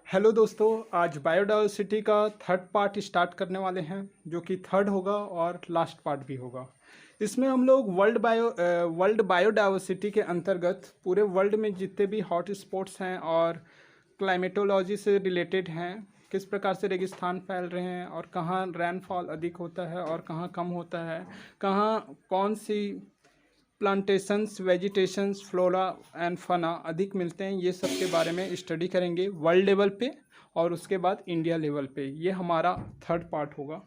Hello दोस्तों, आज biodiversity का थर्ड पार्ट स्टार्ट करने वाले हैं जो कि थर्ड होगा और लास्ट पार्ट भी होगा। इसमें हम लोग वर्ल्ड बायोडायवर्सिटी के अंतर्गत पूरे वर्ल्ड में जितने भी हॉट स्पॉट्स हैं और क्लाइमेटोलॉजी से रिलेटेड हैं, किस प्रकार से रेगिस्तान फैल रहे हैं और कहाँ रेनफॉल अधिक होता है और कहाँ कम होता है, कहाँ कौन सी प्लांटेशंस, वेजिटेशंस, फ्लोरा एंड फना अधिक मिलते हैं, ये सब के बारे में स्टडी करेंगे वर्ल्ड लेवल पे और उसके बाद इंडिया लेवल पे। ये हमारा थर्ड पार्ट होगा।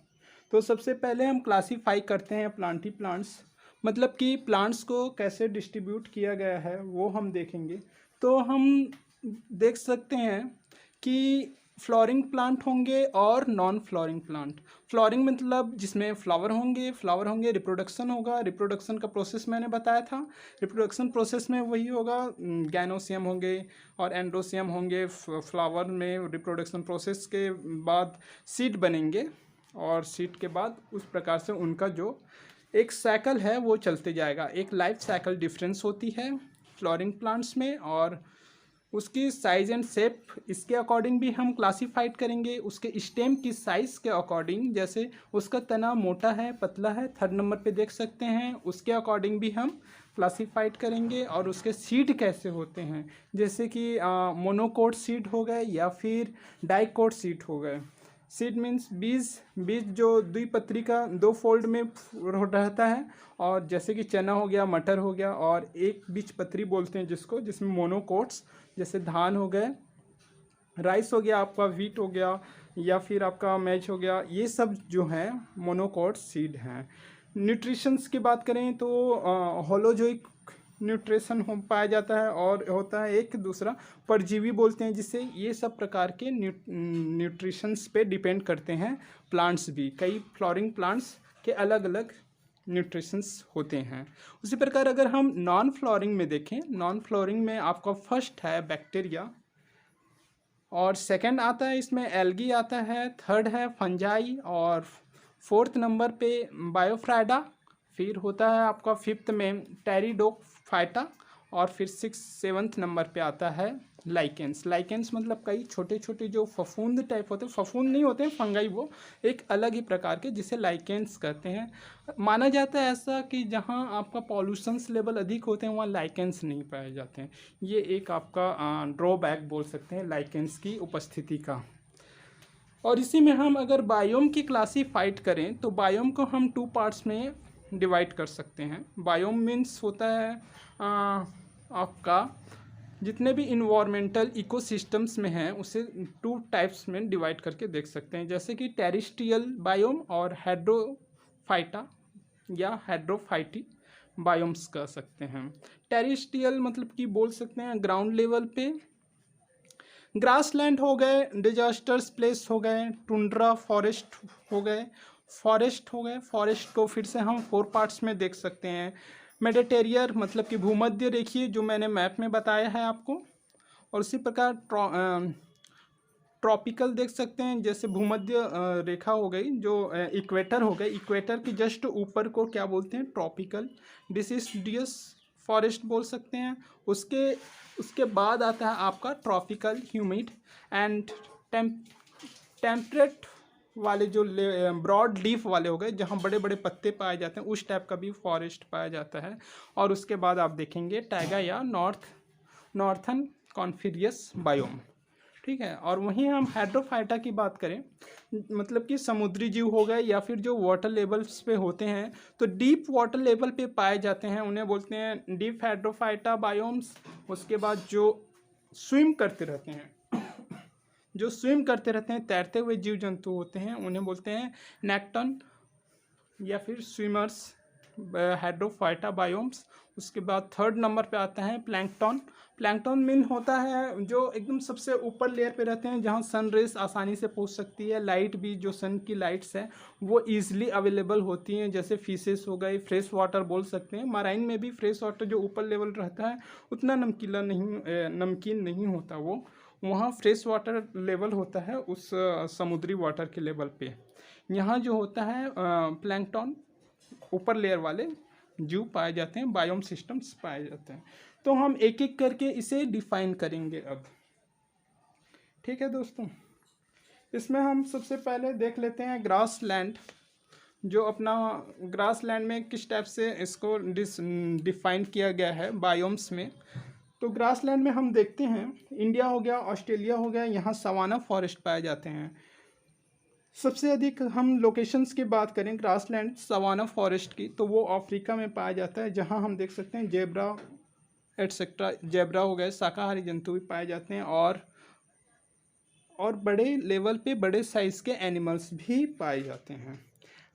तो सबसे पहले हम क्लासीफाई करते हैं प्लांट्स, मतलब कि प्लांट्स को कैसे डिस्ट्रीब्यूट किया गया है वो हम देखेंगे। तो हम देख सकते हैं कि फ्लोरिंग प्लांट होंगे और नॉन फ्लोरिंग प्लांट। फ्लोरिंग मतलब जिसमें फ्लावर होंगे, रिप्रोडक्शन होगा। रिप्रोडक्शन का प्रोसेस मैंने बताया था। रिप्रोडक्शन प्रोसेस में वही होगा, गैनोसियम होंगे और एंड्रोसियम होंगे। फ्लावर में रिप्रोडक्शन प्रोसेस के बाद सीड बनेंगे और सीड के बाद उस प्रकार से उनका जो एक साइकिल है वो चलते जाएगा। एक लाइफ साइकिल डिफरेंस होती है फ्लोरिंग प्लांट्स में, और उसकी साइज़ एंड शेप इसके अकॉर्डिंग भी हम क्लासीफाइड करेंगे। उसके स्टेम की साइज़ के अकॉर्डिंग, जैसे उसका तना मोटा है पतला है, थर्ड नंबर पे देख सकते हैं, उसके अकॉर्डिंग भी हम क्लासीफाइड करेंगे। और उसके सीड कैसे होते हैं, जैसे कि मोनोकोट सीड हो गए या फिर डाइकोट सीड हो गए। सीड मीन्स बीज, बीज जो द्विपत्री का दो फोल्ड में रहता है, और जैसे कि चना हो गया, मटर हो गया, और एक बीज पत्री बोलते हैं जिसको, जिसमें मोनोकोट्स, जैसे धान हो गए, राइस हो गया, आपका वीट हो गया, या फिर आपका मैच हो गया, ये सब जो हैं मोनोकोट सीड हैं। न्यूट्रिशंस की बात करें तो होलोजोइक न्यूट्रिशन हो पाया जाता है, और होता है एक दूसरा परजीवी बोलते हैं जिसे। ये सब प्रकार के न्यूट्रिशंस पे डिपेंड करते हैं प्लांट्स भी। कई फ्लोरिंग प्लांट्स के अलग अलग न्यूट्रिशंस होते हैं। उसी प्रकार अगर हम नॉन फ्लोरिंग में देखें, नॉन फ्लोरिंग में आपका फर्स्ट है बैक्टीरिया, और सेकंड आता है इसमें एल्गी आता है, थर्ड है फंजाई, और फोर्थ नंबर पे बायोफ्राइडा, फिर होता है आपका फिफ्थ में टेरिडोफाइटा, और फिर सिक्स सेवन्थ नंबर पे आता है लाइकेंस। लाइकेंस मतलब कई छोटे छोटे जो फफूंद टाइप होते हैं, फफूंद नहीं होते हैं, फंगाई, वो एक अलग ही प्रकार के जिसे लाइकेंस कहते हैं। माना जाता है ऐसा कि जहाँ आपका पॉल्यूशंस लेवल अधिक होते हैं वहाँ लाइकेंस नहीं पाए जाते हैं। ये एक आपका ड्रॉबैक बोल सकते हैं लाइकेंस की उपस्थिति का। और इसी में हम अगर बायोम की क्लासीफाइड करें तो बायोम को हम टू पार्ट्स में डिवाइड कर सकते हैं। बायोम मीन्स होता है आपका जितने भी इन्वायरमेंटल इकोसिस्टम्स में हैं उसे टू टाइप्स में डिवाइड करके देख सकते हैं, जैसे कि टेरिस्ट्रियल बायोम और हाइड्रोफाइटा या हाइड्रोफाइटी बायोम्स कह सकते हैं। टेरिस्ट्रियल मतलब कि बोल सकते हैं ग्राउंड लेवल पे ग्रासलैंड हो गए, डिजास्टर्स प्लेस हो गए, टुंड्रा फॉरेस्ट हो गए, फॉरेस्ट को फिर से हम फोर पार्ट्स में देख सकते हैं। मेडिटेरियर मतलब कि भूमध्य रेखीय, जो मैंने मैप में बताया है आपको, और उसी प्रकार ट्रॉपिकल देख सकते हैं, जैसे भूमध्य रेखा हो गई, जो इक्वेटर हो गई, इक्वेटर के जस्ट ऊपर को क्या बोलते हैं, ट्रॉपिकल डिसिडियस फॉरेस्ट बोल सकते हैं। उसके बाद आता है आपका ट्रॉपिकल ह्यूमिड एंड टेम्परेट वाले, जो ब्रॉड लीफ वाले हो गए, जहाँ बड़े बड़े पत्ते पाए जाते हैं, उस टाइप का भी फॉरेस्ट पाया जाता है। और उसके बाद आप देखेंगे टैगा या नॉर्थन कॉन्फिरियस बायोम, ठीक है। और वहीं हम हाइड्रोफाइटा की बात करें, मतलब कि समुद्री जीव हो गए या फिर जो वाटर लेवल्स पे होते हैं, तो डीप वाटर लेवल पे पाए जाते हैं, उन्हें बोलते हैं डीप हाइड्रोफाइटा बायोम्स। उसके बाद जो स्विम करते रहते हैं तैरते हुए जीव जंतु होते हैं, उन्हें बोलते हैं नेक्टन या फिर स्विमर्स, हाइड्रोफाइटा बायोम्स। उसके बाद थर्ड नंबर पे आता है प्लैंकटन। प्लैंकटन मीन होता है जो एकदम सबसे ऊपर लेयर पे रहते हैं, जहाँ सन रेस आसानी से पहुंच सकती है। लाइट भी, जो सन की लाइट्स है वो ईजिली अवेलेबल होती हैं, जैसे फिशेस हो गई, फ्रेश वाटर बोल सकते हैं। मराइन में भी फ्रेश वाटर जो ऊपर लेवल रहता है उतना नमकीन नहीं होता, वो वहाँ फ्रेश वाटर लेवल होता है उस समुद्री वाटर के लेवल पे। यहाँ जो होता है प्लैंकटन, ऊपर लेयर वाले जीव पाए जाते हैं, बायोम सिस्टम्स पाए जाते हैं। तो हम एक एक करके इसे डिफाइन करेंगे अब, ठीक है दोस्तों, इसमें हम सबसे पहले देख लेते हैं ग्रास लैंड। जो अपना ग्रास लैंड में किस टाइप से इसको डिफाइन किया गया है बायोम्स में। तो ग्रास लैंड में हम देखते हैं इंडिया हो गया, ऑस्ट्रेलिया हो गया, यहाँ सवाना फॉरेस्ट पाए जाते हैं। सबसे अधिक हम लोकेशंस की बात करें ग्रास लैंड सवाना फॉरेस्ट की, तो वो अफ्रीका में पाया जाता है, जहाँ हम देख सकते हैं जेब्रा एटसेट्रा, जेब्रा हो गए, शाकाहारी जंतु भी पाए जाते हैं, और बड़े लेवल पे बड़े साइज़ के एनिमल्स भी पाए जाते हैं।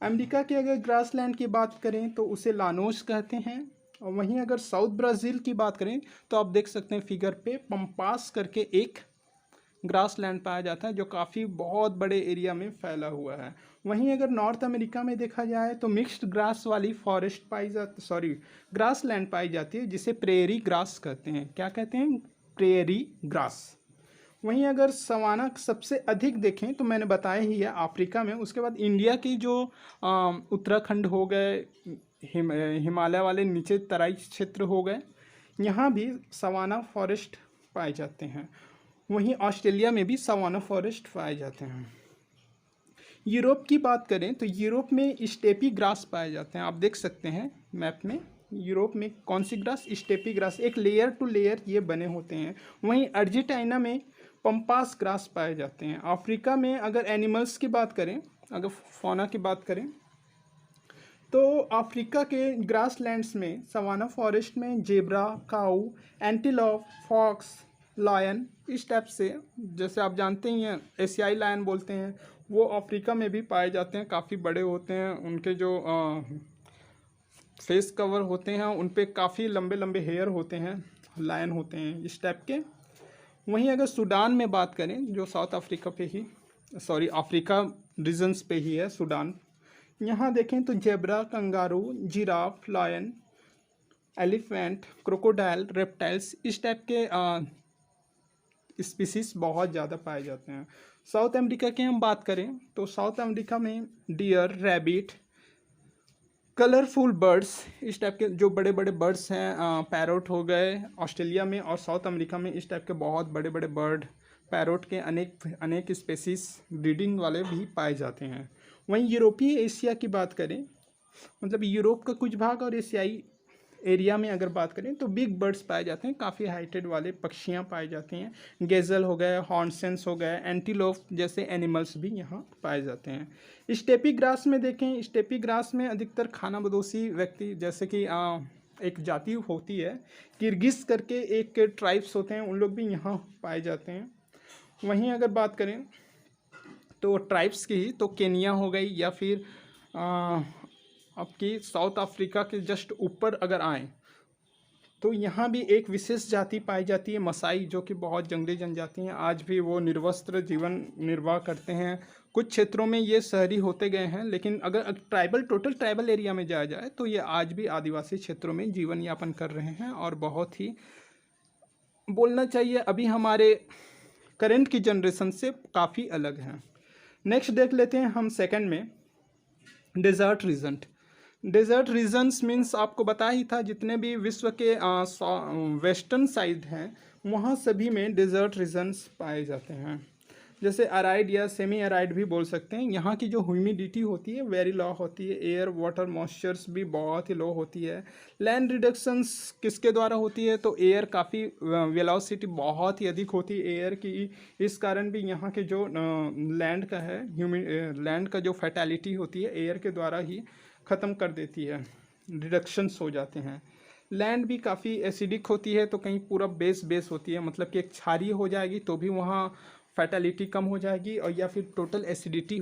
अमेरिका के अगर ग्रास लैंड की बात करें तो उसे लानोस कहते हैं, और वहीं अगर साउथ ब्राज़ील की बात करें तो आप देख सकते हैं फिगर पे पंपास करके एक ग्रास लैंड पाया जाता है, जो काफ़ी बहुत बड़े एरिया में फैला हुआ है। वहीं अगर नॉर्थ अमेरिका में देखा जाए तो मिक्स्ड ग्रास वाली फॉरेस्ट पाई जाती, ग्रास लैंड पाई जाती है, जिसे प्रेयरी ग्रास कहते हैं। क्या कहते हैं? Prairie grass. वहीं अगर सवाना सबसे अधिक देखें तो मैंने बताया ही है अफ्रीका में। उसके बाद इंडिया की जो उत्तराखंड हो गए, हिमालय वाले नीचे तराई क्षेत्र हो गए, यहाँ भी सवाना फॉरेस्ट पाए जाते हैं। वहीं ऑस्ट्रेलिया में भी सवाना फॉरेस्ट पाए जाते हैं। यूरोप की बात करें तो यूरोप में स्टेपी ग्रास पाए जाते हैं। आप देख सकते हैं मैप में यूरोप में कौन सी ग्रास, स्टेपी ग्रास, एक लेयर टू लेयर ये बने होते हैं। वहीं अर्जेंटीना में पंपास ग्रास पाए जाते हैं। अफ्रीका में अगर एनिमल्स की बात करें, अगर फौना की बात करें, तो अफ्रीका के ग्रास लैंड्स में सवाना फॉरेस्ट में जेब्रा, काऊ, एंटीलोप, फॉक्स, लायन, इस टाइप से, जैसे आप जानते ही हैं एशियाई लायन बोलते हैं, वो अफ्रीका में भी पाए जाते हैं। काफ़ी बड़े होते हैं, उनके जो फेस कवर होते हैं उन पे काफ़ी लंबे लंबे हेयर होते हैं, लायन होते हैं इस टाइप के। वहीं अगर सूडान में बात करें, जो साउथ अफ्रीका पे ही, अफ्रीका रीजन्स पे ही है सूडान, यहाँ देखें तो zebra, kangaroo, giraffe, lion, elephant, crocodile, reptiles, इस टाइप के स्पीसीज बहुत ज़्यादा पाए जाते हैं। साउथ अमेरिका की हम बात करें तो साउथ अमेरिका में डियर, रैबिट, कलरफुल बर्ड्स, इस टाइप के जो बड़े बड़े बर्ड्स हैं, पैरोट हो गए ऑस्ट्रेलिया में, और साउथ अमेरिका में इस टाइप के बहुत बड़े बड़े बर्ड, पैरोट के अनेक स्पेसीज ब्रीडिंग वाले भी पाए जाते हैं। वहीं यूरोपीय एशिया की बात करें, मतलब यूरोप का कुछ भाग और एशियाई एरिया में अगर बात करें तो बिग बर्ड्स पाए जाते हैं, काफ़ी हाइटेड वाले पक्षियाँ पाई जाती हैं। गेज़ल हो गए, हॉर्नसेंस हो गए, एंटीलोप जैसे एनिमल्स भी यहाँ पाए जाते हैं। स्टेपी ग्रास में देखें, स्टेपी ग्रास में अधिकतर खानाबदोशी व्यक्ति, जैसे कि एक जाति होती है किर्गिस करके, एक ट्राइब्स होते हैं, उन लोग भी यहाँ पाए जाते हैं। वहीं अगर बात करें तो ट्राइब्स की ही, तो केनिया हो गई, या फिर आपकी साउथ अफ्रीका के जस्ट ऊपर अगर आएँ तो यहाँ भी एक विशेष जाति पाई जाती है मसाई, जो कि बहुत जंगली जनजाति हैं। आज भी वो निर्वस्त्र जीवन निर्वाह करते हैं। कुछ क्षेत्रों में ये शहरी होते गए हैं, लेकिन अगर टोटल ट्राइबल एरिया में जाया जाए तो ये आज भी आदिवासी क्षेत्रों में जीवन यापन कर रहे हैं, और बहुत ही बोलना चाहिए अभी हमारे करंट की जनरेशन से काफ़ी अलग हैं। नेक्स्ट देख लेते हैं हम सेकंड में desert region. Desert regions means आपको बता ही था, जितने भी विश्व के वेस्टर्न साइड हैं वहाँ सभी में डेजर्ट रीजन्स पाए जाते हैं। जैसे अराइड या सेमी अराइड भी बोल सकते हैं। यहाँ की जो ह्यूमिडिटी होती है वेरी लो होती है, एयर वाटर मॉइस्चर्स भी बहुत ही लो होती है। लैंड रिडक्शंस किसके द्वारा होती है, तो एयर काफ़ी वेलोसिटी बहुत ही अधिक होती है एयर की, इस कारण भी यहाँ के जो लैंड का है लैंड का जो फैटेलिटी होती है एयर के द्वारा ही ख़त्म कर देती है, रिडक्शंस हो जाते हैं। लैंड भी काफ़ी एसिडिक होती है, तो कहीं पूरा बेस होती है, मतलब कि एक क्षारीय हो जाएगी तो भी वहाँ फैटेलिटी कम हो जाएगी, और या फिर टोटल एसिडिटी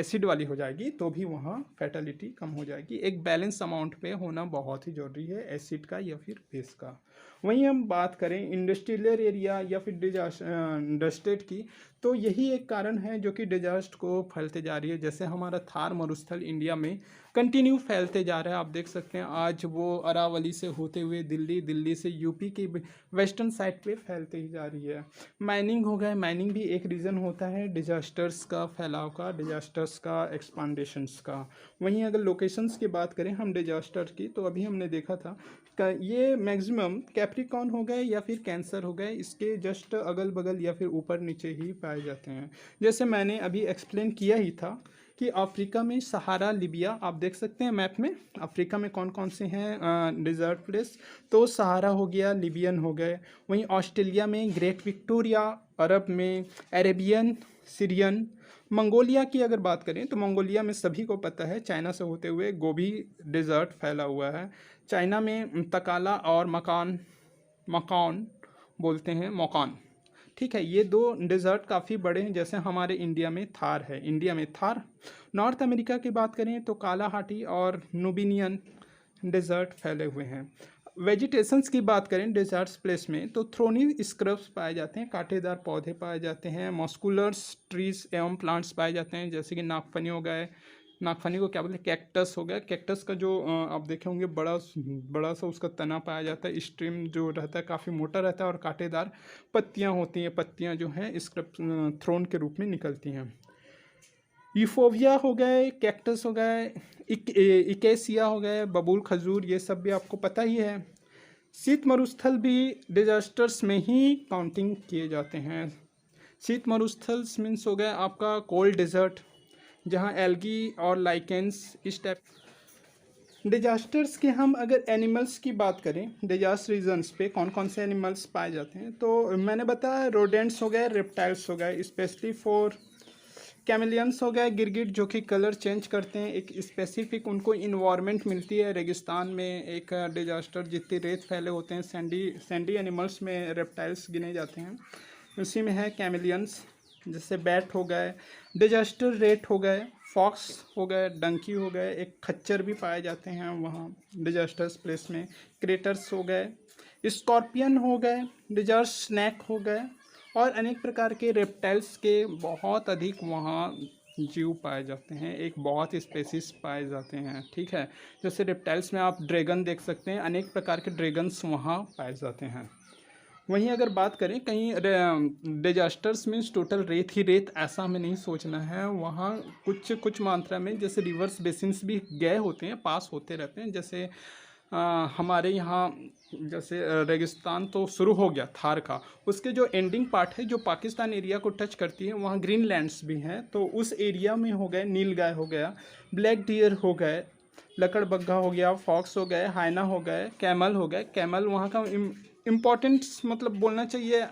एसिड वाली हो जाएगी तो भी वहाँ फैटेलिटी कम हो जाएगी। एक बैलेंस अमाउंट पे होना बहुत ही ज़रूरी है, एसिड का या फिर बेस का। वहीं हम बात करें इंडस्ट्रियल एरिया या फिर डेजर्ट की, तो यही एक कारण है जो कि डेजर्ट को फैलते जा रही है। जैसे हमारा थार मरुस्थल इंडिया में कंटिन्यू फैलते जा रहा है। आप देख सकते हैं आज वो अरावली से होते हुए दिल्ली से यूपी की वेस्टर्न साइड पे फैलते ही जा रही है। माइनिंग हो गया, माइनिंग भी एक रीज़न होता है डिजास्टर्स का फैलाव का, डिजास्टर्स का, एक्सपांडेशंस का। वहीं अगर लोकेशंस की बात करें हम डिजास्टर की, तो अभी हमने देखा था ये मैक्सिमम कैप्रिकॉर्न हो गए या फिर कैंसर हो गए, इसके जस्ट अगल बगल या फिर ऊपर नीचे ही पाए जाते हैं। जैसे मैंने अभी एक्सप्लेन किया ही था कि अफ्रीका में सहारा, लिबिया, आप देख सकते हैं मैप में अफ्रीका में कौन कौन से हैं डिज़र्ट प्लेस, तो सहारा हो गया, लिबियन हो गए। वहीं ऑस्ट्रेलिया में ग्रेट विक्टोरिया, अरब में अरेबियन, सीरियन। मंगोलिया की अगर बात करें तो मंगोलिया में सभी को पता है चाइना से होते हुए गोभी डिज़र्ट फैला हुआ है। चाइना में तकाला और मकान बोलते हैं, मकान, ठीक है। ये दो डिज़र्ट काफ़ी बड़े हैं, जैसे हमारे इंडिया में थार है, इंडिया में थार। नॉर्थ अमेरिका की बात करें तो कालाहाटी और नुबिनियन डिज़र्ट फैले हुए हैं। वेजिटेशंस की बात करें डिज़र्ट्स प्लेस में तो थ्रोनी स्क्रब्स पाए जाते हैं, कांटेदार पौधे पाए जाते हैं। मॉस्कुलर्स ट्रीज एवं प्लांट्स पाए जाते हैं, जैसे कि नागफनी हो गए, नागफनी को क्या बोलते हैं, कैक्टस हो गया। कैक्टस का जो आप देखे होंगे बड़ा बड़ा सा उसका तना पाया जाता है, स्ट्रीम जो रहता है काफ़ी मोटा रहता है और कांटेदार पत्तियां होती हैं, पत्तियां जो हैं स्क्रब थ्रोन के रूप में निकलती हैं। यूफोविया हो गए, कैक्टस हो गए, इकेसिया हो गए, बबूल खजूर, ये सब भी आपको पता ही है। शीत मरुस्थल भी डिजास्टर्स में ही काउंटिंग किए जाते हैं। शीत मरुस्थल मीन्स हो गया आपका कोल्ड डेजर्ट, जहाँ एल्गी और लाइकेंस इस टाइप। डिजास्टर्स के हम अगर एनिमल्स की बात करें, डिजास्टर रीजन्स पे कौन कौन से एनिमल्स पाए जाते हैं, तो मैंने बताया रोडेंट्स हो गए, रेप्टाइल्स हो गए, स्पेशली फॉर कैमिलियंस हो गए, गिरगिट जो कि कलर चेंज करते हैं, एक स्पेसिफिक उनको इन्वायरमेंट मिलती है। रेगिस्तान में एक डिजास्टर, जितने रेत फैले होते हैं, सैंडी एनिमल्स में रेप्टाइल्स गिने जाते हैं, उसी में है कैमिलियंस। जैसे बैट हो गए, डिजास्टर रेट हो गए, फॉक्स हो गए, डंकी हो गए, एक खच्चर भी पाए जाते हैं वहाँ डिजास्टर्स प्लेस में। क्रेटर्स हो गए, स्कॉर्पियन हो गए, डिजास्टर स्नैक हो गए, और अनेक प्रकार के रेप्टाइल्स के बहुत अधिक वहाँ जीव पाए जाते हैं, एक बहुत स्पेसीज पाए जाते हैं, ठीक है। जैसे रेप्टाइल्स में आप ड्रैगन देख सकते हैं, अनेक प्रकार के ड्रैगन्स वहाँ पाए जाते हैं। वहीं अगर बात करें कहीं डिजास्टर्स मीन्स टोटल रेत ही रेत, ऐसा हमें नहीं सोचना है। वहाँ कुछ मात्रा में जैसे रिवर्स बेसिन्स भी गए होते हैं, पास होते रहते हैं। जैसे हमारे यहाँ जैसे रेगिस्तान तो शुरू हो गया थार का, उसके जो एंडिंग पार्ट है जो पाकिस्तान एरिया को टच करती है, वहाँ ग्रीन लैंड्स भी हैं, तो उस एरिया में हो गए नीलगाय हो गया, ब्लैक डियर हो गए, लकड़बग्घा हो गया, फॉक्स हो गए, हाइना हो गए, कैमल हो गए। कैमल वहाँ का इम्पोर्टेंस मतलब बोलना चाहिए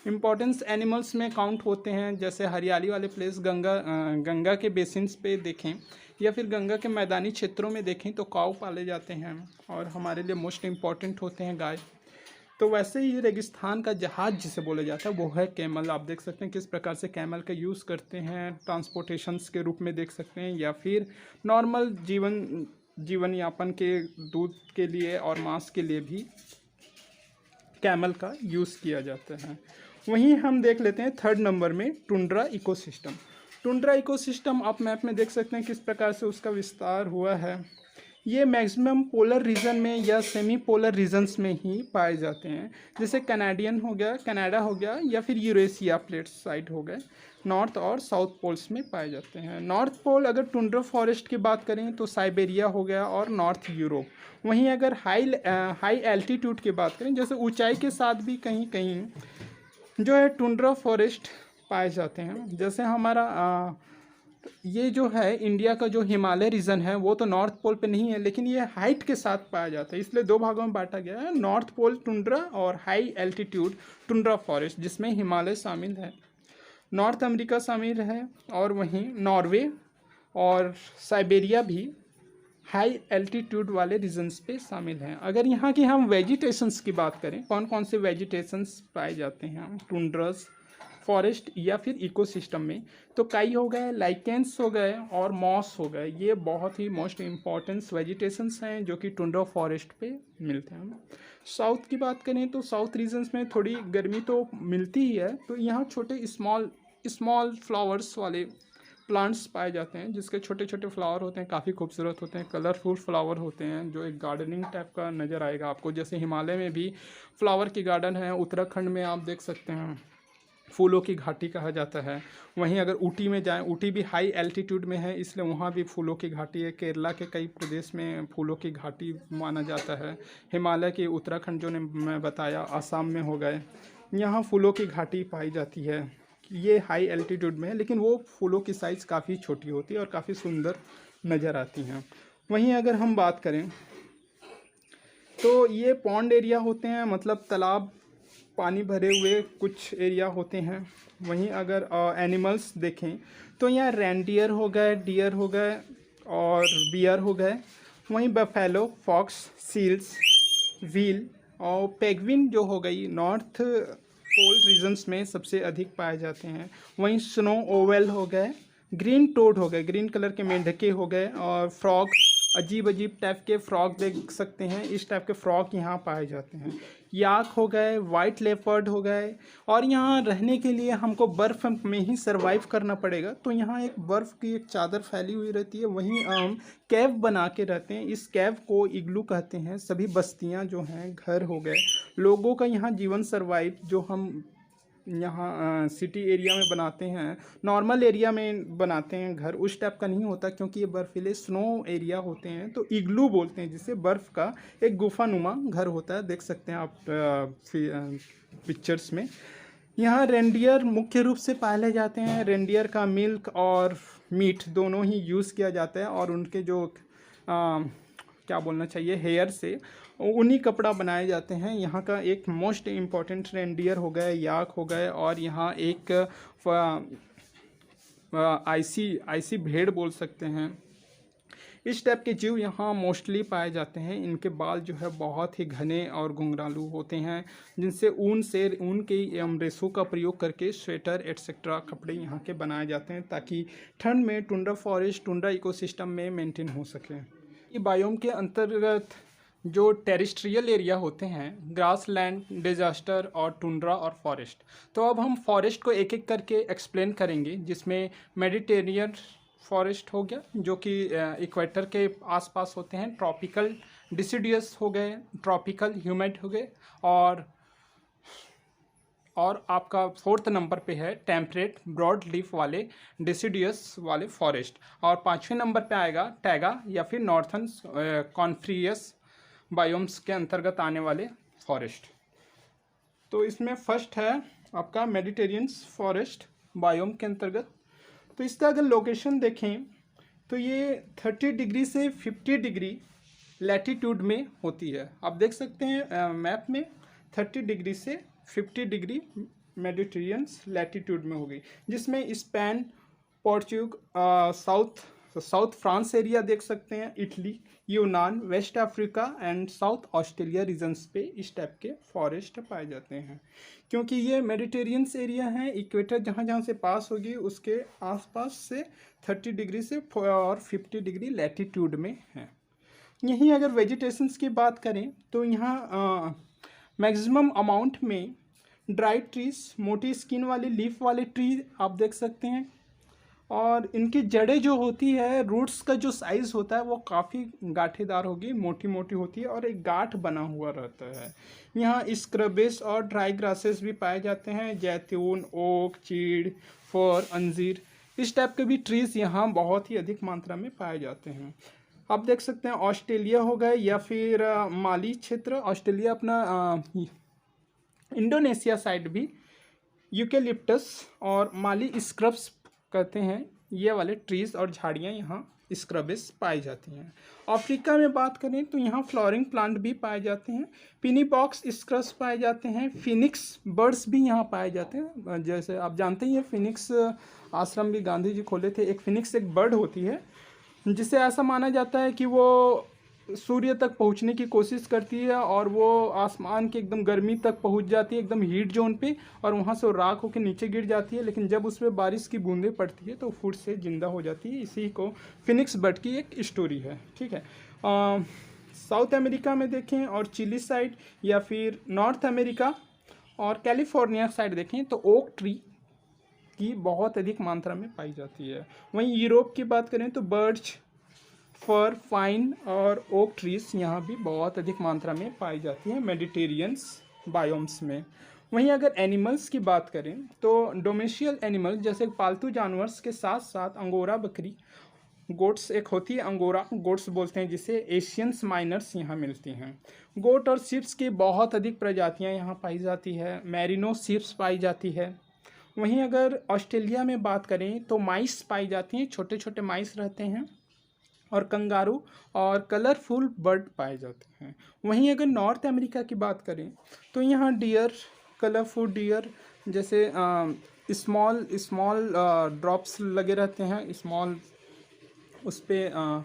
इम्पोर्टेंस एनिमल्स में काउंट होते हैं। जैसे हरियाली वाले प्लेस गंगा के बेसिन्स पे देखें या फिर गंगा के मैदानी क्षेत्रों में देखें तो काऊ पाले जाते हैं और हमारे लिए मोस्ट इम्पॉर्टेंट होते हैं गाय। तो वैसे ही रेगिस्तान का जहाज जिसे बोला जाता है वो है कैमल। आप देख सकते हैं किस प्रकार से कैमल का यूज़ करते हैं, ट्रांसपोर्टेशंस के रूप में देख सकते हैं, या फिर नॉर्मल जीवन यापन के दूध के लिए और मांस के लिए भी कैमल का यूज़ किया जाता है। वहीं हम देख लेते हैं थर्ड नंबर में टुंड्रा इकोसिस्टम। टुंड्रा इकोसिस्टम आप मैप में देख सकते हैं किस प्रकार से उसका विस्तार हुआ है। ये मैक्सिमम पोलर रीजन में या सेमी पोलर रीजन्स में ही पाए जाते हैं, जैसे कनाडियन हो गया, कनाडा हो गया, या फिर यूरेशिया प्लेट साइड हो गए, नॉर्थ और साउथ पोल्स में पाए जाते हैं। नॉर्थ पोल अगर टुंड्रा फॉरेस्ट की बात करें तो साइबेरिया हो गया और नॉर्थ यूरोप। वहीं अगर हाई एल्टीट्यूड की बात करें, जैसे ऊंचाई के साथ भी कहीं कहीं जो है टुंड्रा फॉरेस्ट पाए जाते हैं। जैसे हमारा ये जो है इंडिया का जो हिमालय रीजन है वो तो नॉर्थ पोल पे नहीं है, लेकिन ये हाइट के साथ पाया जाता है, इसलिए दो भागों में बांटा गया है, नॉर्थ पोल टुंड्रा और हाई एल्टीट्यूड टुंड्रा फॉरेस्ट, जिसमें हिमालय शामिल है, नॉर्थ अमेरिका शामिल है, और वहीं नॉर्वे और साइबेरिया भी हाई एल्टीट्यूड वाले रीजन्स पे शामिल हैं। अगर यहाँ की हम वेजिटेशंस की बात करें, कौन कौन से वेजिटेशंस पाए जाते हैं टुंड्रास फॉरेस्ट या फिर इकोसिस्टम में, तो काई हो गए, लाइकेंस हो गए और मॉस हो गए। ये बहुत ही मोस्ट इम्पॉर्टेंट वेजिटेशंस हैं जो कि टुंड्रा फॉरेस्ट पे मिलते हैं। साउथ की बात करें तो साउथ रीजन्स में थोड़ी गर्मी तो मिलती ही है, तो यहाँ छोटे स्मॉल फ्लावर्स वाले प्लांट्स पाए जाते हैं, जिसके छोटे छोटे फ्लावर होते हैं, काफ़ी खूबसूरत होते हैं, कलरफुल फ्लावर होते हैं, जो एक गार्डनिंग टाइप का नज़र आएगा आपको। जैसे हिमालय में भी फ्लावर की गार्डन है, उत्तराखंड में आप देख सकते हैं फूलों की घाटी कहा जाता है। वहीं अगर ऊटी में जाएं, ऊटी भी हाई एल्टीट्यूड में है, इसलिए वहाँ भी फूलों की घाटी है। केरला के कई प्रदेश में फूलों की घाटी माना जाता है। हिमालय के उत्तराखंड जो ने मैं बताया, आसाम में हो गए, यहाँ फूलों की घाटी पाई जाती है। ये हाई एल्टीट्यूड में है, लेकिन वो फूलों की साइज़ काफ़ी छोटी होती है और काफ़ी सुंदर नज़र आती हैं। वहीं अगर हम बात करें तो ये पॉन्ड एरिया होते हैं, मतलब तालाब, पानी भरे हुए कुछ एरिया होते हैं। वहीं अगर एनिमल्स देखें तो यहाँ रेंडियर हो गए, डियर हो गए और बियर हो गए। वहीं बफेलो, फॉक्स, सील्स, व्हील और पेंगुइन जो हो गई नॉर्थ पोल रीजन्स में सबसे अधिक पाए जाते हैं। वहीं स्नो ओवल हो गए, ग्रीन टोड हो गए, ग्रीन कलर के मेंढके हो गए, और फ्रॉग, अजीब अजीब टाइप के फ्रॉग देख सकते हैं, इस टाइप के फ्रॉग यहाँ पाए जाते हैं। याक हो गए, वाइट लेपर्ड हो गए। और यहाँ रहने के लिए हमको बर्फ़ में ही सरवाइव करना पड़ेगा, तो यहाँ एक बर्फ़ की एक चादर फैली हुई रहती है। वहीं हम कैव बना के रहते हैं, इस कैव को इग्लू कहते हैं। सभी बस्तियाँ जो हैं, घर हो गए, लोगों का यहाँ जीवन सरवाइव जो हम यहाँ सिटी एरिया में बनाते हैं, नॉर्मल एरिया में बनाते हैं घर, उस टाइप का नहीं होता, क्योंकि ये बर्फीले स्नो एरिया होते हैं। तो इग्लू बोलते हैं जिसे, बर्फ़ का एक गुफानुमा घर होता है, देख सकते हैं आप पिक्चर्स में। यहाँ रेंडियर मुख्य रूप से पाले जाते हैं। रेंडियर का मिल्क और मीट दोनों ही यूज़ किया जाता है, और उनके जो क्या बोलना चाहिए, हेयर से ऊनी कपड़ा बनाए जाते हैं। यहाँ का एक मोस्ट इम्पॉर्टेंट रेंडियर हो गए, याक हो गए, और यहाँ एक आईसी भेड़ बोल सकते हैं। इस टाइप के जीव यहाँ मोस्टली पाए जाते हैं। इनके बाल जो है बहुत ही घने और घुंघरालू होते हैं, जिनसे ऊन के रेशों का प्रयोग करके स्वेटर एट्सेट्रा कपड़े यहाँ के बनाए जाते हैं, ताकि ठंड में टुंड्रा फॉरेस्ट, टुंड्रा इकोसिस्टम में मेंटेन हो सके। ये बायोम के अंतर्गत जो टेरिस्ट्रियल एरिया होते हैं, ग्रास लैंड, डिजास्टर और टुंड्रा और फॉरेस्ट। तो अब हम फॉरेस्ट को एक एक करके एक्सप्लेन करेंगे, जिसमें मेडिटेरियन फॉरेस्ट हो गया, जो कि इक्वेटर के आसपास होते हैं। ट्रॉपिकल डिसिडियस हो गए, ट्रॉपिकल ह्यूमिड हो गए, और आपका 4th नंबर पे है टेम्परेट ब्रॉड लीफ वाले डिसिडियस वाले फॉरेस्ट। और 5वें नंबर पे आएगा टैगा या फिर नॉर्थन कॉन्फ्रियस बायोम्स के अंतर्गत आने वाले फॉरेस्ट। तो इसमें फर्स्ट है आपका मेडिटेरियन फॉरेस्ट बायोम के अंतर्गत। तो इसका अगर लोकेशन देखें तो ये 30 डिग्री से 50 डिग्री लैटीट्यूड में होती है। आप देख सकते हैं मैप में 30 डिग्री से 50 डिग्री मेडिटेरियन लैटीट्यूड में होगी, जिसमें Spain, Portugal, south France area देख सकते हैं, इटली, यूनान, west Africa and south Australia regions पे इस टाइप के फॉरेस्ट पाए जाते हैं। क्योंकि ये मेडिटेरियन एरिया है, इक्वेटर जहाँ जहाँ से पास होगी उसके आसपास से 30 डिग्री से और 50 डिग्री लैटीट्यूड में है। यहीं अगर वेजिटेशंस की बात करें तो यहाँ मैक्सिमम अमाउंट में ड्राई ट्रीज, मोटी स्किन वाले लीफ वाले ट्री आप देख सकते हैं, और इनकी जड़ें जो होती है, रूट्स का जो साइज़ होता है वो काफ़ी गांठेदार होगी, मोटी मोटी होती है, और एक गांठ बना हुआ रहता है। यहाँ स्क्रबेस और ड्राई ग्रासेस भी पाए जाते हैं, जैतून, ओक, चीड़, फर, अंजीर, इस टाइप के भी ट्रीज़ यहाँ बहुत ही अधिक मात्रा में पाए जाते हैं। आप देख सकते हैं ऑस्ट्रेलिया हो गए या फिर माली क्षेत्र, ऑस्ट्रेलिया अपना इंडोनेशिया साइड भी यूकेलिप्टस और माली स्क्रब्स कहते हैं, ये वाले ट्रीज़ और झाड़ियाँ यहाँ स्क्रबेस पाई जाती हैं। अफ्रीका में बात करें तो यहाँ फ्लावरिंग प्लांट भी पाए जाते हैं, पिनी बॉक्स स्क्रब्स पाए जाते हैं, फिनिक्स बर्ड्स भी यहाँ पाए जाते हैं। जैसे आप जानते ही हैं, फिनिक्स आश्रम भी गांधी जी खोले थे। एक फिनिक्स एक बर्ड होती है, जिसे ऐसा माना जाता है कि वो सूर्य तक पहुंचने की कोशिश करती है, और वो आसमान के एकदम गर्मी तक पहुंच जाती है, एकदम हीट जोन पे, और वहां से वो राख होकर नीचे गिर जाती है। लेकिन जब उस पर बारिश की बूंदें पड़ती है तो फुट से ज़िंदा हो जाती है। इसी को फिनिक्स बर्ड की एक स्टोरी है, ठीक है। साउथ अमेरिका में देखें और चिली साइड, या फिर नॉर्थ अमेरिका और कैलिफोर्निया साइड देखें तो ओक ट्री की बहुत अधिक मात्रा में पाई जाती है। वहीं यूरोप की बात करें तो बर्च, फर, फाइन और ओक ट्रीज यहाँ भी बहुत अधिक मात्रा में पाई जाती हैं मेडिटेरियंस बायोम्स में। वहीं अगर एनिमल्स की बात करें तो डोमेस्टियल एनिमल जैसे पालतू जानवर के साथ साथ अंगोरा बकरी, गोट्स एक होती है अंगोरा गोट्स बोलते हैं जिसे, एशियंस माइनर्स यहाँ मिलती हैं। गोट और शिप्स की बहुत अधिक प्रजातियाँ यहाँ पाई जाती है। मैरिनो शिप्स पाई जाती है। वहीं अगर ऑस्ट्रेलिया में बात करें तो माइस पाई जाती हैं, छोटे छोटे माइस रहते हैं, और कंगारू और कलरफुल बर्ड पाए जाते हैं। वहीं अगर नॉर्थ अमेरिका की बात करें तो यहाँ डियर, कलरफुल डियर जैसे स्मॉल स्मॉल ड्रॉप्स लगे रहते हैं, स्मॉल उस पर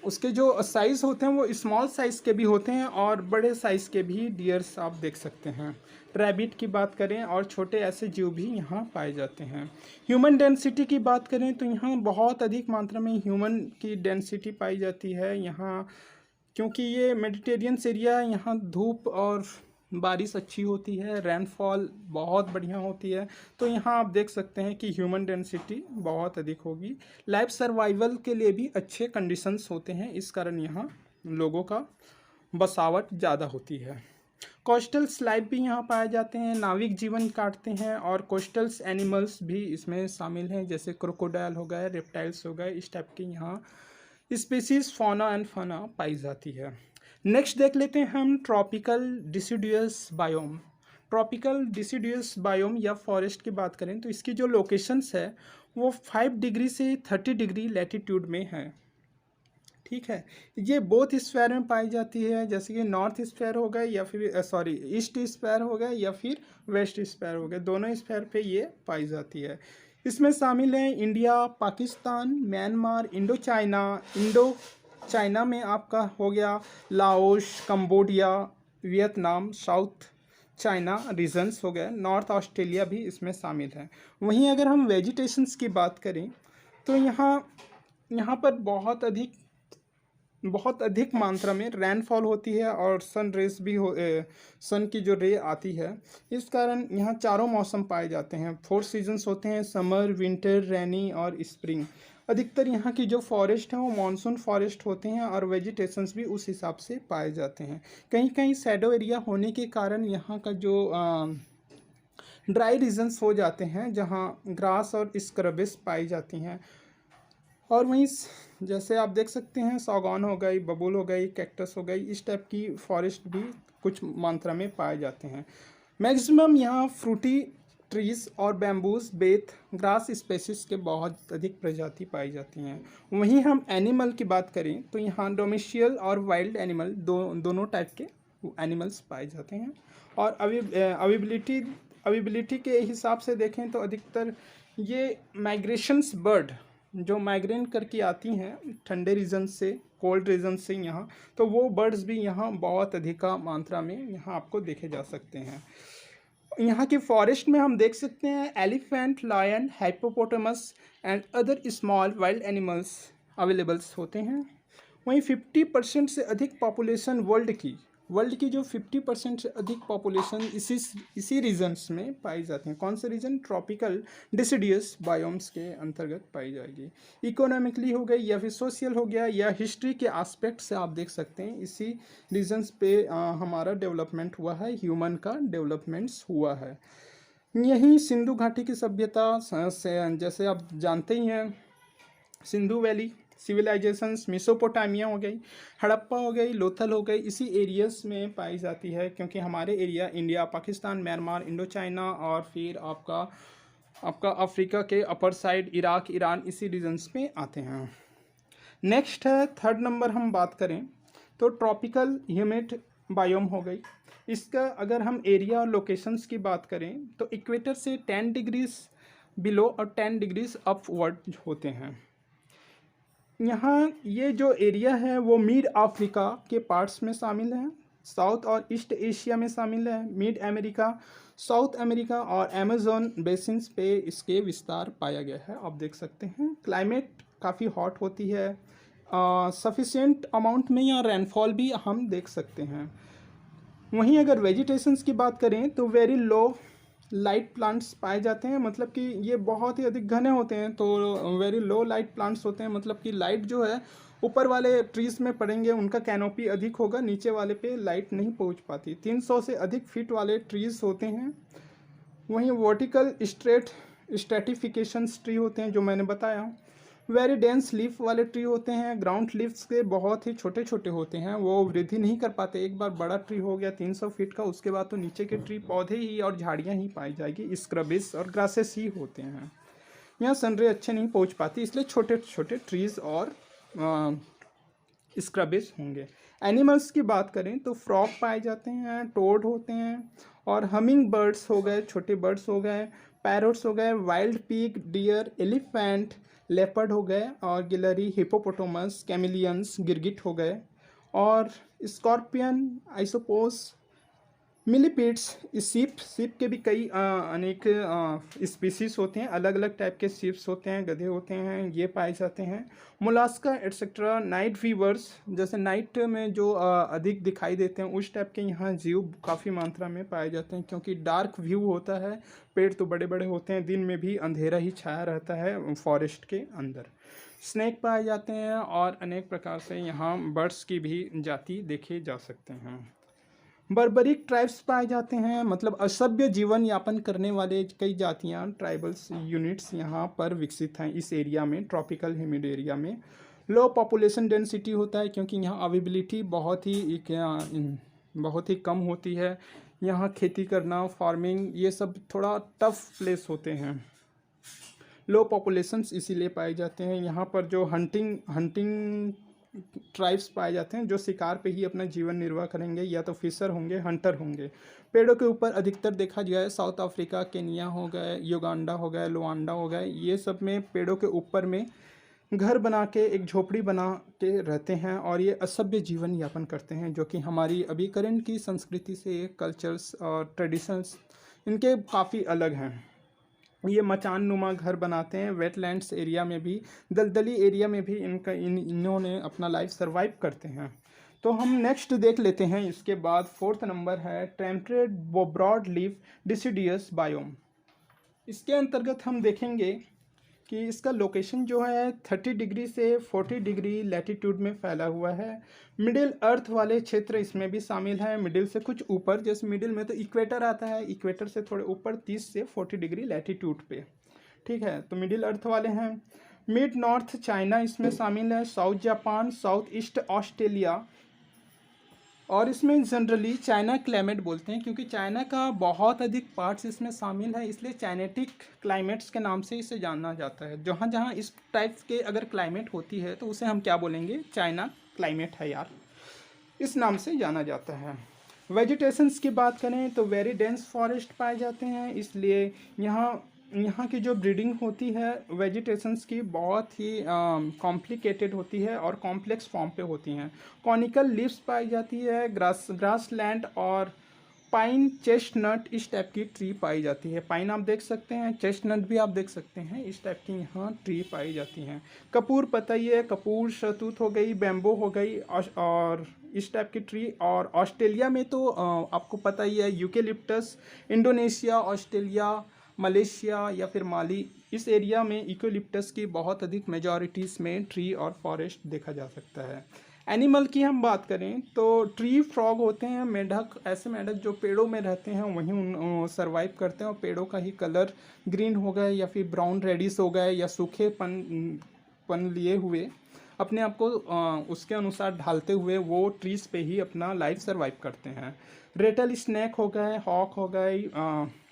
उसके जो साइज़ होते हैं वो स्मॉल साइज़ के भी होते हैं और बड़े साइज़ के भी डियर्स आप देख सकते हैं। रैबिट की बात करें और छोटे ऐसे जीव भी यहाँ पाए जाते हैं। ह्यूमन डेंसिटी की बात करें तो यहाँ बहुत अधिक मात्रा में ह्यूमन की डेंसिटी पाई जाती है यहाँ, क्योंकि ये मेडिटेरियन एरिया, यहाँ धूप और बारिश अच्छी होती है, रेनफॉल बहुत बढ़िया होती है, तो यहाँ आप देख सकते हैं कि ह्यूमन डेंसिटी बहुत अधिक होगी। लाइफ सर्वाइवल के लिए भी अच्छे कंडीशंस होते हैं, इस कारण यहाँ लोगों का बसावट ज़्यादा होती है। कोस्टल स्लाइप भी यहाँ पाए जाते हैं, नाविक जीवन काटते हैं, और कोस्टल्स एनिमल्स भी इसमें शामिल हैं, जैसे क्रोकोडाइल हो गए, रेप्टाइल्स हो गए, इस टाइप की यहाँ स्पीसीज फौना एंड फाना पाई जाती है। नेक्स्ट देख लेते हैं हम ट्रॉपिकल डिसिडुअस बायोम। ट्रॉपिकल डिसिडुअस बायोम या फॉरेस्ट की बात करें तो इसकी जो लोकेशंस है वो 5 डिग्री से 30 डिग्री लैटिट्यूड में है। ठीक है, ये बोथ स्फीयर में पाई जाती है, जैसे कि नॉर्थ स्फीयर हो गए या फिर ईस्ट स्फीयर हो गए या फिर वेस्ट स्फीयर हो गए, दोनों स्फीयर पे ये पाई जाती है। इसमें शामिल हैं India, Pakistan, Myanmar, Indo China में आपका हो गया Laos, Cambodia, Vietnam, south China regions हो गए, नॉर्थ ऑस्ट्रेलिया भी इसमें शामिल है। वहीं अगर हम वेजिटेशंस की बात करें तो यहाँ पर बहुत अधिक मात्रा में रेनफॉल होती है और सन रेस भी सन की जो रे आती है, इस कारण यहाँ चारों मौसम पाए जाते हैं। 4 सीजन्स होते हैं, समर, विंटर, रेनी और स्प्रिंग। अधिकतर यहाँ की जो फॉरेस्ट हैं वो मॉनसून फॉरेस्ट होते हैं और वेजिटेशंस भी उस हिसाब से पाए जाते हैं। कहीं कहीं शैडो एरिया होने के कारण यहाँ का जो ड्राई रीजन्स हो जाते हैं जहाँ ग्रास और स्क्रबेस पाई जाती हैं। और वहीं जैसे आप देख सकते हैं सागौन हो गई, बबूल हो गई, कैक्टस हो गई, इस टाइप की फॉरेस्ट भी कुछ मात्रा में पाए जाते हैं। मैक्सिमम यहाँ फ्रूटी ट्रीज और बैम्बूज, बेथ, ग्रास स्पेसिस के बहुत अधिक प्रजाति पाई जाती हैं। वहीं हम एनिमल की बात करें तो यहाँ डोमेस्टियल और वाइल्ड एनिमल दोनों टाइप के एनिमल्स पाए जाते हैं। और अवेबिलिटी के हिसाब से देखें तो अधिकतर ये माइग्रेशंस बर्ड जो माइग्रेट करके आती हैं ठंडे रीजन से, कोल्ड रीजन से यहाँ, तो वो बर्ड्स भी यहाँ बहुत अधिक मात्रा में यहाँ आपको देखे जा सकते हैं। यहाँ की फॉरेस्ट में हम देख सकते हैं elephant, lion, hippopotamus and other small wild animals availables होते हैं। वहीं 50% से अधिक पॉपुलेशन वर्ल्ड की जो 50% से अधिक पॉपुलेशन इसी रीजन्स में पाई जाती हैं। कौन से रीजन? ट्रॉपिकल डिसिडियस बायोम्स के अंतर्गत पाई जाएगी। इकोनॉमिकली हो गई या फिर सोशल हो गया या हिस्ट्री के एस्पेक्ट से आप देख सकते हैं इसी रीजन्स पे हमारा डेवलपमेंट हुआ है, ह्यूमन का डेवलपमेंट्स हुआ है। यही सिंधु घाटी की सभ्यता जैसे आप जानते ही हैं, सिंधु वैली सिविलाइजेशंस, मेसोपोटामिया हो गई, हड़प्पा हो गई, लोथल हो गई, इसी एरियाज में पाई जाती है, क्योंकि हमारे area India, Pakistan, Myanmar, Indo China और फिर आपका अफ्रीका के अपर साइड इराक, ईरान, इसी रीजन्स में आते हैं। नेक्स्ट है 3rd नंबर हम बात करें तो ट्रॉपिकल ह्यूमिड बायोम हो गई। इसका अगर हम एरिया और लोकेशंस की बात करें तो इक्वेटर से 10 डिग्रीज बिलो और 10 डिग्रीज अपवर्ड होते हैं। यहाँ ये जो एरिया है वो मिड अफ्रीका के पार्ट्स में शामिल है, साउथ और ईस्ट एशिया में शामिल है, मिड अमेरिका, साउथ अमेरिका और अमेज़न बेसिन्स पे इसके विस्तार पाया गया है। आप देख सकते हैं क्लाइमेट काफ़ी हॉट होती है, सफिशिएंट अमाउंट में यहाँ रेनफॉल भी हम देख सकते हैं। वहीं अगर वेजिटेशंस की बात करें तो वेरी लो लाइट प्लांट्स पाए जाते हैं, मतलब कि ये बहुत ही अधिक घने होते हैं, तो वेरी लो लाइट प्लांट्स होते हैं, मतलब कि लाइट जो है ऊपर वाले ट्रीज में पड़ेंगे उनका कैनोपी अधिक होगा, नीचे वाले पे लाइट नहीं पहुंच पाती। 300 से अधिक फीट वाले ट्रीज होते हैं। वहीं वर्टिकल स्ट्रेटिफिकेशन ट्री होते हैं जो मैंने बताया। वेरी डेंस लीफ वाले ट्री होते हैं। ग्राउंड लीव्स के बहुत ही छोटे छोटे होते हैं, वो वृद्धि नहीं कर पाते। एक बार बड़ा ट्री हो गया 300 फीट का, उसके बाद तो नीचे के ट्री पौधे ही और झाड़ियाँ ही पाई जाएगी, स्क्रबिस और ग्रासेस ही होते हैं। यहाँ सनरे अच्छे नहीं पहुँच पाती, इसलिए छोटे छोटे ट्रीज और स्क्रबिस होंगे। एनिमल्स की बात करें तो फ्रॉग पाए जाते हैं, टोड होते हैं, और हमिंग बर्ड्स हो गए, छोटे बर्ड्स हो गए, पैरोट्स हो गए, wild pig, deer, elephant, leopard हो गए, और गिलहरी, हिपोपोटामस, कैमिलियंस, गिरगिट हो गए, और स्कॉर्पियन, आइसोपोस, मिलीपीड्स। सीप के भी कई अनेक स्पीसीज होते हैं, अलग अलग टाइप के सीप्स होते हैं, गधे होते हैं, ये पाए जाते हैं। Mollusca etcetera. नाइट वीवर्स, जैसे नाइट में जो अधिक दिखाई देते हैं उस टाइप के यहाँ जीव काफ़ी मात्रा में पाए जाते हैं, क्योंकि डार्क व्यू होता है। पेड़ तो बड़े बड़े होते हैं, दिन में भी अंधेरा ही छाया रहता है फॉरेस्ट के अंदर। स्नेक पाए जाते हैं, और अनेक प्रकार से यहाँ बर्ड्स की भी जाति देखे जा सकते हैं। बर्बरिक ट्राइब्स पाए जाते हैं, मतलब असभ्य जीवन यापन करने वाले कई जातियां, ट्राइबल्स यूनिट्स यहाँ पर विकसित हैं इस एरिया में, ट्रॉपिकल ह्यूमिड एरिया में। लो पॉपुलेशन डेंसिटी होता है, क्योंकि यहाँ अवेबिलिटी बहुत ही कम होती है। यहाँ खेती करना, फार्मिंग, ये सब थोड़ा टफ प्लेस होते हैं। लो पॉपुलेशंस इसीलिए पाए जाते हैं। यहाँ पर जो हंटिंग ट्राइब्स पाए जाते हैं, जो शिकार पे ही अपना जीवन निर्वाह करेंगे, या तो फिशर होंगे, हंटर होंगे। पेड़ों के ऊपर अधिकतर देखा गया है, साउथ अफ्रीका, केनिया हो गए, युगांडा हो गए, लुआंडा हो गए, ये सब में पेड़ों के ऊपर में घर बना के, एक झोपड़ी बना के रहते हैं, और ये असभ्य जीवन यापन करते हैं, जो कि हमारी अभी करंट की संस्कृति से, कल्चर्स और ट्रेडिशंस इनके काफ़ी अलग हैं। ये मचान नुमा घर बनाते हैं, वेटलैंड्स एरिया में भी, दलदली एरिया में भी इन्होंने अपना लाइफ सर्वाइव करते हैं। तो हम नेक्स्ट देख लेते हैं। इसके बाद 4th नंबर है temperate broad leaf deciduous biome. इसके अंतर्गत हम देखेंगे कि इसका लोकेशन जो है 30 डिग्री से 40 डिग्री लैटिट्यूड में फैला हुआ है। मिडिल अर्थ वाले क्षेत्र इसमें भी शामिल है। मिडिल से कुछ ऊपर, जैसे मिडिल में तो इक्वेटर आता है, इक्वेटर से थोड़े ऊपर 30 से 40 डिग्री लैटिट्यूड पे, ठीक है, तो मिडिल अर्थ वाले हैं। मिड नॉर्थ चाइना इसमें शामिल है, south Japan, south east Australia, और इसमें जनरली चाइना क्लाइमेट बोलते हैं, क्योंकि चाइना का बहुत अधिक पार्ट्स इसमें शामिल है, इसलिए चाइनेटिक क्लाइमेट्स के नाम से इसे जाना जाता है। जहाँ जहाँ इस टाइप के अगर क्लाइमेट होती है तो उसे हम क्या बोलेंगे, चाइना क्लाइमेट है यार, इस नाम से जाना जाता है। वेजिटेशंस की बात करें तो वेरी डेंस फॉरेस्ट पाए जाते हैं, इसलिए यहाँ की जो ब्रीडिंग होती है वेजिटेशंस की बहुत ही कॉम्प्लिकेटेड होती है और कॉम्प्लेक्स फॉर्म पे होती हैं। कॉनिकल लीव्स पाई जाती है, ग्रास लैंड और पाइन, चेस्टनट, इस टाइप की ट्री पाई जाती है। पाइन आप देख सकते हैं, चेस्टनट भी आप देख सकते हैं, इस टाइप की यहाँ ट्री पाई जाती हैं। कपूर पता ही है, कपूर, शहतूत हो गई, बैम्बो हो गई, और इस टाइप की ट्री। और ऑस्ट्रेलिया में तो आपको पता ही है, यूकेलिप्टस। इंडोनेशिया, ऑस्ट्रेलिया, मलेशिया या फिर माली, इस एरिया में यूकेलिप्टस की बहुत अधिक मेजॉरिटीज़ में ट्री और फॉरेस्ट देखा जा सकता है। एनिमल की हम बात करें तो ट्री फ्रॉग होते हैं, मेढक, ऐसे मेढक जो पेड़ों में रहते हैं वहीं सर्वाइव करते हैं, और पेड़ों का ही कलर ग्रीन हो गए या फिर ब्राउन रेडिश हो गए या सूखे पन लिए हुए अपने आप को उसके अनुसार ढालते हुए वो ट्रीज़ पे ही अपना लाइफ सर्वाइव करते हैं। रेटल स्नैक हो गए, हॉक हो गई,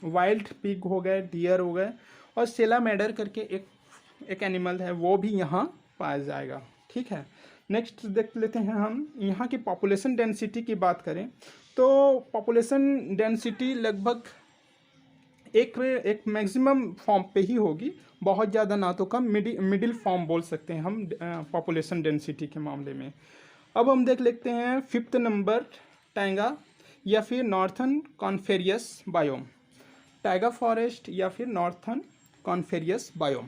वाइल्ड पिग हो गए, डियर हो गए, और सेलामेडर करके एक एनिमल है, वो भी यहाँ पाया जाएगा, ठीक है। नेक्स्ट देख लेते हैं हम यहाँ की पॉपुलेशन डेंसिटी की बात करें तो पॉपुलेशन डेंसिटी लगभग एक मैक्सिमम फॉर्म पे ही होगी, बहुत ज़्यादा ना तो कम, मिडिल फॉर्म बोल सकते हैं हम पॉपुलेशन डेंसिटी के मामले में। अब हम देख लेते हैं 5th नंबर टैंगा या फिर नॉर्थन कॉन्फेरियस बायोम। टैगा फॉरेस्ट या फिर नॉर्थन कॉन्फेरियस बायोम,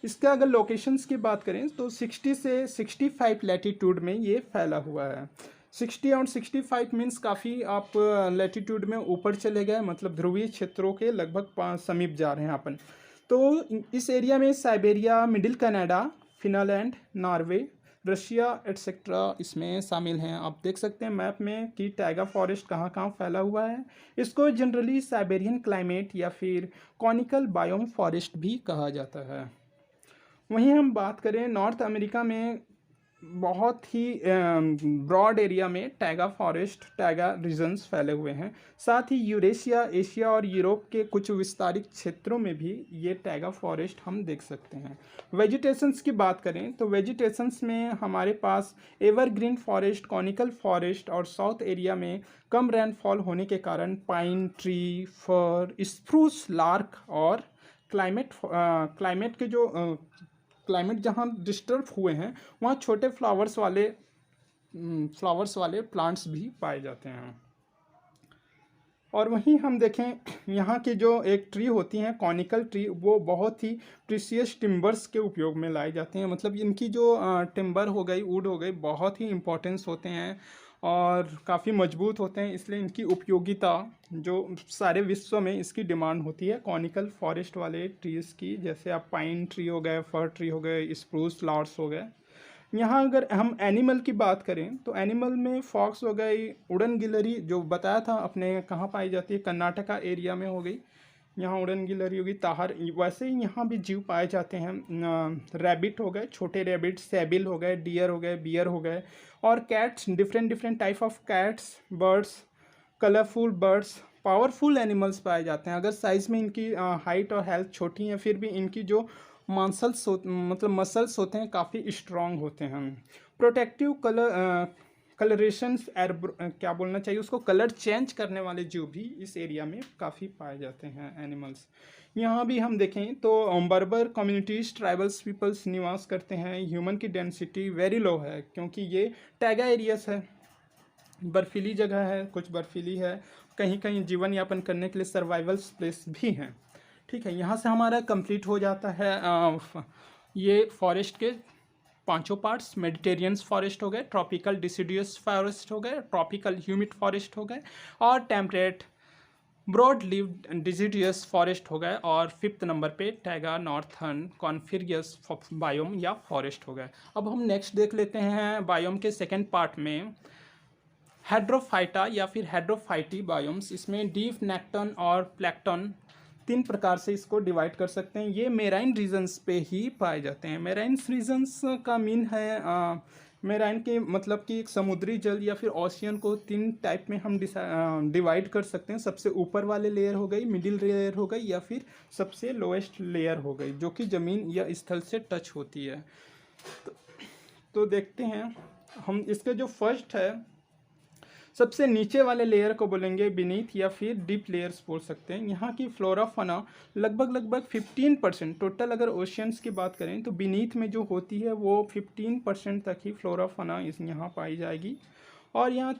इसका अगर लोकेशंस की बात करें तो 60 से 65 लैटिट्यूड में ये फैला हुआ है। 60 और 65 मीन्स काफ़ी आप लैटिट्यूड में ऊपर चले गए, मतलब ध्रुवीय क्षेत्रों के लगभग समीप जा रहे हैं अपन। तो इस एरिया में Siberia, middle Canada, Finland, Norway, Russia etcetera इसमें शामिल हैं। आप देख सकते हैं मैप में कि टैगा फॉरेस्ट कहाँ कहाँ फैला हुआ है। इसको जनरली साइबेरियन क्लाइमेट या फिर कॉनिकल बायोम फॉरेस्ट भी कहा जाता है। वहीं हम बात करें नॉर्थ अमेरिका में बहुत ही ब्रॉड एरिया में टैगा फॉरेस्ट टैगा रीजन्स फैले हुए हैं। साथ ही यूरेशिया, एशिया और यूरोप के कुछ विस्तारित क्षेत्रों में भी ये टैगा फॉरेस्ट हम देख सकते हैं। वेजिटेशंस की बात करें तो वेजिटेशंस में हमारे पास एवरग्रीन फॉरेस्ट, कॉनिकल फॉरेस्ट और साउथ एरिया में कम रेनफॉल होने के कारण पाइन ट्री, फर, स्प्रूस, लार्क और क्लाइमेट के जो क्लाइमेट जहाँ डिस्टर्ब हुए हैं वहाँ छोटे फ्लावर्स वाले प्लांट्स भी पाए जाते हैं। और वहीं हम देखें यहाँ की जो एक ट्री होती हैं कॉनिकल ट्री, वो बहुत ही प्रीशियस टिम्बर्स के उपयोग में लाई जाती हैं। मतलब इनकी जो टिम्बर हो गई, वुड हो गई, बहुत ही इम्पोर्टेंस होते हैं और काफ़ी मजबूत होते हैं, इसलिए इनकी उपयोगिता जो सारे विश्व में इसकी डिमांड होती है कॉनिकल फॉरेस्ट वाले ट्रीज़ की। जैसे आप पाइन ट्री हो गए, फर ट्री हो गए, स्प्रूस फ्लावर्स हो गए। यहाँ अगर हम एनिमल की बात करें तो एनिमल में फॉक्स हो गई, उड़न गिलहरी जो बताया था अपने कहाँ पाई जाती है, कर्नाटका एरिया में हो गई, यहाँ उड़न गिलहरी होगी, ताहर। वैसे ही यहाँ भी जीव पाए जाते हैं। रैबिट हो गए, छोटे रैबिट, सैबिल हो गए, डियर हो गए, बियर हो गए, और cats, different different type of cats, birds, colourful birds, powerful animals पाए जाते हैं। अगर साइज़ में इनकी हाइट और हेल्थ छोटी है, फिर भी इनकी जो मतलब मसल्स होते हैं काफ़ी स्ट्रॉन्ग होते हैं। प्रोटेक्टिव कलरेशंस क्या बोलना चाहिए उसको, कलर चेंज करने वाले जीव भी इस एरिया में काफ़ी पाए जाते हैं एनिमल्स। यहाँ भी हम देखें तो बर्बर कम्युनिटीज़, ट्राइबल्स पीपल्स निवास करते हैं। ह्यूमन की डेंसिटी वेरी लो है क्योंकि ये टैगा एरियास है, बर्फीली जगह है, कुछ बर्फीली है, कहीं कहीं जीवन यापन करने के लिए सर्वाइवल प्लेस भी हैं। ठीक है, यहाँ से हमारा कंप्लीट हो जाता है ये फॉरेस्ट के पांचों पार्ट्स। मेडिटेरियन फॉरेस्ट हो गए, ट्रॉपिकल डिसिडियस फॉरेस्ट हो गए, ट्रॉपिकल ह्यूमिड फॉरेस्ट हो गए, और temperate broad lived deciduous forest हो गए, और 5th नंबर पे टैगा नॉर्थर्न कॉन्फिरियस बायोम या फॉरेस्ट हो गए। अब हम नेक्स्ट देख लेते हैं बायोम के सेकेंड पार्ट में हेड्रोफाइटा या फिर हेड्रोफाइटी बायोम्स। इसमें डीप, नेक्टन और प्लैक्टन 3 प्रकार से इसको डिवाइड कर सकते हैं। ये मेराइन रीजन्स पे ही पाए जाते हैं। मेराइन रीजन्स का मीन है मेराइन के मतलब कि एक समुद्री जल या फिर ओशियन को 3 टाइप में हम डिवाइड कर सकते हैं। सबसे ऊपर वाले लेयर हो गई, मिडिल लेयर हो गई, या फिर सबसे लोएस्ट लेयर हो गई जो कि ज़मीन या स्थल से टच होती है। तो देखते हैं हम इसके जो फर्स्ट है, सबसे नीचे वाले लेयर को बोलेंगे बीनीथ या फिर डीप लेयर्स बोल सकते हैं। यहाँ की फ्लोरा फना लगभग 15% टोटल, अगर ओशियंस की बात करें तो बीनीथ में जो होती है वो 15% तक ही फ्लोरा फना इस यहाँ पाई जाएगी। और यहाँ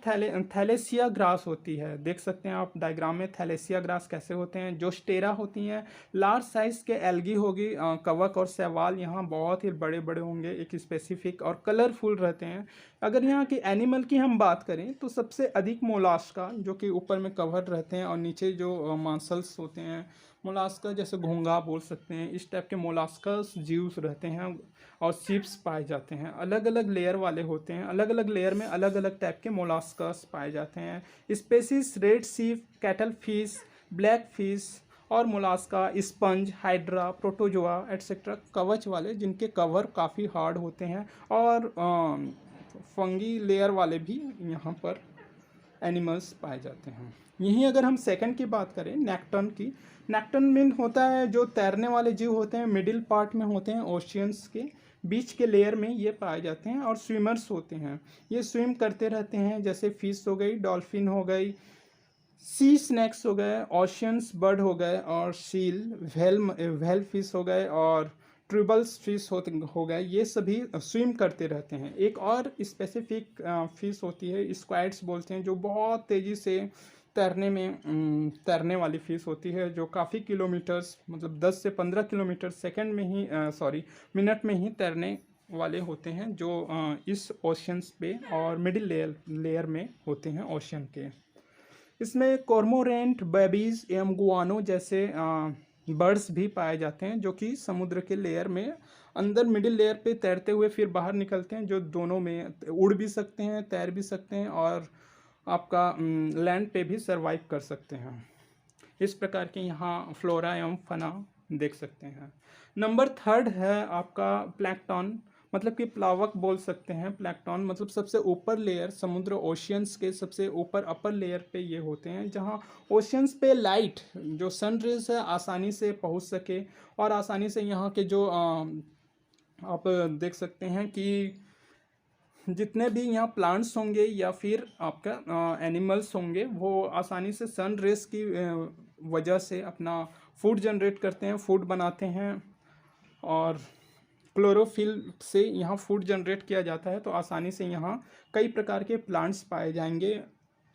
थैलेसिया ग्रास होती है, देख सकते हैं आप डायग्राम में थैलेसिया ग्रास कैसे होते हैं। जो स्टेरा होती हैं लार्ज साइज के एल्गी होगी, कवक और शैवाल यहाँ बहुत ही बड़े बड़े होंगे, एक स्पेसिफिक और कलरफुल रहते हैं। अगर यहाँ की एनिमल की हम बात करें तो सबसे अधिक मोलास्का जो कि ऊपर में कवर रहते हैं और नीचे जो मसल्स होते हैं, मोलास्का जैसे घोंघा बोल सकते हैं, इस टाइप के मोलास्कस जीव्स रहते हैं, और शिप्स पाए जाते हैं। अलग अलग लेयर वाले होते हैं, अलग अलग लेयर में अलग अलग टाइप के मोलास्कस पाए जाते हैं। स्पेसीज रेड सीप, कैटल फिश, ब्लैक फिश और Mollusca, sponge, hydra, protozoa etcetera कवच वाले जिनके कवर काफ़ी हार्ड होते हैं, और फंगी लेयर वाले भी यहाँ पर एनिमल्स पाए जाते हैं। यहीं अगर हम सेकंड की बात करें नेक्टन की, नेक्टन मीन होता है जो तैरने वाले जीव होते हैं, मिडिल पार्ट में होते हैं, ओशियंस के बीच के लेयर में ये पाए जाते हैं, और स्विमर्स होते हैं, ये स्विम करते रहते हैं। जैसे फिश हो गई, डॉल्फिन हो गई, सी स्नैक्स हो गए, ओशियंस बर्ड हो गए, और सील, व्हेल फिश हो गए, और ट्रिबल्स फिश हो गए, ये सभी स्विम करते रहते हैं। एक और स्पेसिफिक फिश होती है, स्क्वैड्स बोलते हैं, जो बहुत तेज़ी से तैरने वाली फ़िश होती है, जो काफ़ी किलोमीटर्स मतलब 10 से 15 किलोमीटर सेकंड में ही मिनट में ही तैरने वाले होते हैं, जो इस ओशियंस पे और मिडिल लेयर में होते हैं ओशियन के। इसमें कॉर्मोरेंट, बेबीज एवं गुआनो जैसे बर्ड्स भी पाए जाते हैं जो कि समुद्र के लेयर में अंदर मिडिल लेयर पे तैरते हुए फिर बाहर निकलते हैं, जो दोनों में उड़ भी सकते हैं, तैर भी सकते हैं और आपका लैंड पे भी सरवाइव कर सकते हैं। इस प्रकार के यहाँ फ्लोरा एवं फना देख सकते हैं। नंबर थर्ड है आपका प्लैंकटन, मतलब कि प्लावक बोल सकते हैं। प्लैंकटन मतलब सबसे ऊपर लेयर, समुद्र ओशियंस के सबसे ऊपर अपर लेयर पे ये होते हैं, जहाँ ओशियंस पे लाइट जो सन रेज है आसानी से पहुँच सके और आसानी से यहाँ के जो आप देख सकते हैं कि जितने भी यहाँ प्लांट्स होंगे या फिर आपका एनिमल्स होंगे वो आसानी से सन रेस की वजह से अपना फूड जनरेट करते हैं, फूड बनाते हैं और क्लोरोफिल से यहाँ फूड जनरेट किया जाता है। तो आसानी से यहाँ कई प्रकार के प्लांट्स पाए जाएंगे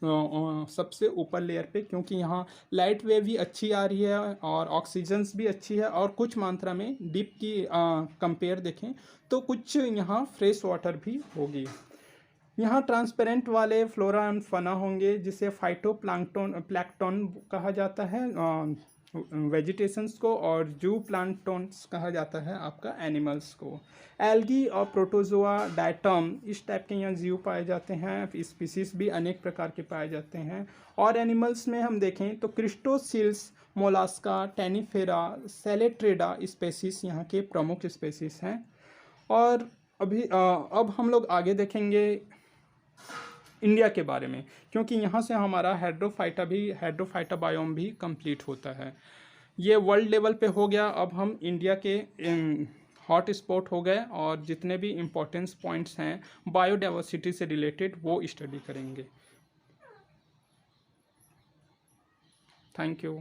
सबसे ऊपर लेयर पे, क्योंकि यहाँ लाइट वेव भी अच्छी आ रही है और ऑक्सीजन्स भी अच्छी है और कुछ मात्रा में डीप की कंपेयर देखें तो कुछ यहाँ फ्रेश वाटर भी होगी। यहाँ ट्रांसपेरेंट वाले फ्लोरा एंड फना होंगे जिसे प्लैंकटन कहा जाता है वेजिटेशंस को, और जू प्लांटन्स कहा जाता है आपका एनिमल्स को। एल्गी और प्रोटोजोआ, डायटम, इस टाइप के यहाँ जीव पाए जाते हैं। स्पीसीज भी अनेक प्रकार के पाए जाते हैं। और एनिमल्स में हम देखें तो क्रिस्टोसिल्स, मोलास्का, टेनिफेरा, सेलेट्रेडा स्पेसीज यहाँ के प्रमुख स्पेसीज हैं। और अब हम लोग आगे देखेंगे इंडिया के बारे में, क्योंकि यहाँ से हमारा हेड्रोफाइटा बायोम भी कंप्लीट होता है। ये वर्ल्ड लेवल पे हो गया। अब हम इंडिया के हॉट स्पॉट हो गए और जितने भी इम्पोर्टेंस पॉइंट्स हैं बायोडाइवर्सिटी से रिलेटेड वो स्टडी करेंगे। Thank you.